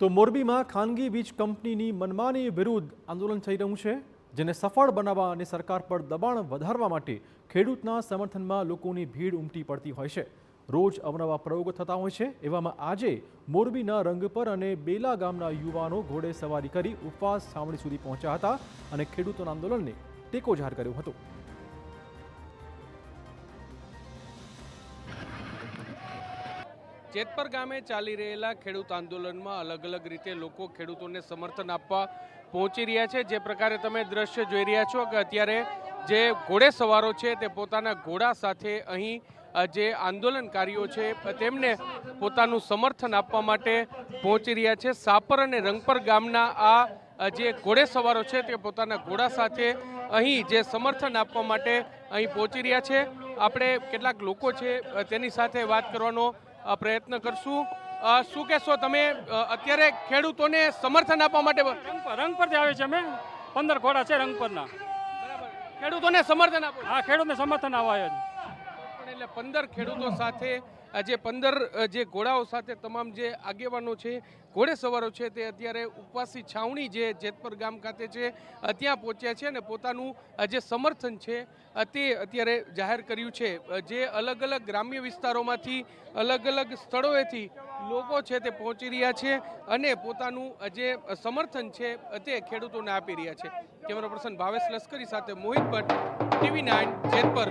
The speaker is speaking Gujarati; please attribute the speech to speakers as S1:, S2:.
S1: તો મોરબીમાં ખાનગી વીજ કંપનીની મનમાની વિરુદ્ધ આંદોલન થઈ રહ્યું છે, જેને સફળ બનાવવા અને સરકાર પર દબાણ વધારવા માટે ખેડૂતના સમર્થનમાં લોકોની ભીડ ઉમટી પડતી હોય છે। રોજ અવનવા પ્રયોગો થતા હોય છે। એવામાં આજે મોરબીના રંગપર અને બેલા ગામના યુવાનો ઘોડે સવારી કરી ઉપવાસ છાવણી સુધી પહોંચ્યા હતા અને ખેડૂતોના આંદોલનને ટેકો જાહેર કર્યો હતો।
S2: જેતપર ગામે ચાલી રહેલા ખેડૂત આંદોલનમાં અલગ અલગ રીતે લોકો ખેડૂતોને સમર્થન આપવા પહોંચી રહ્યા છે। જે પ્રકારે તમે દ્રશ્ય જોઈ રહ્યા છો કે અત્યારે જે ઘોડે સવારો છે તે પોતાના ઘોડા સાથે અહીં જે આંદોલનકારીઓ છે તેમને પોતાનું સમર્થન આપવા માટે પહોંચી રહ્યા છે। સાપર અને રંગપર ગામના આ જે ઘોડે સવારો છે તે પોતાના ઘોડા સાથે અહીં જે સમર્થન આપવા માટે અહીં પહોંચી રહ્યા છે। આપણે કેટલાક લોકો છે તેની સાથે વાત કરવાનો પ્રયત્ન કરશું। શું કહેશો તમે અત્યારે ખેડૂતોને સમર્થન આપવા માટે?
S3: રંગપર થી આવે છે, અમે 15 ઘોડા છે રંગપરના।
S2: ખેડૂતોને સમર્થન આપો?
S3: હા, ખેડૂતને સમર્થન આવાય છે।
S2: એટલે 15 ખેડૂતો સાથે જે 15 જે ઘોડાઓ સાથે તમામ જે આગેવાનો છે ઘોડે સવારો છે તે અત્યારે ઉપવાસી છાવણી જે જેતપર ગામ ખાતે છે ત્યાં પહોંચ્યા છે અને પોતાનું જે સમર્થન છે તે અત્યારે જાહેર કર્યું છે। જે અલગ અલગ ગ્રામ્ય વિસ્તારોમાંથી અલગ અલગ સ્થળોએથી લોકો છે તે પહોંચી રહ્યા છે અને પોતાનું જે સમર્થન છે તે ખેડૂતોને આપી રહ્યા છે। કેમેરા પર્સન ભાવેશ લશ્કરી સાથે મોહિત ભટ્ટ, TV9 જેતપર।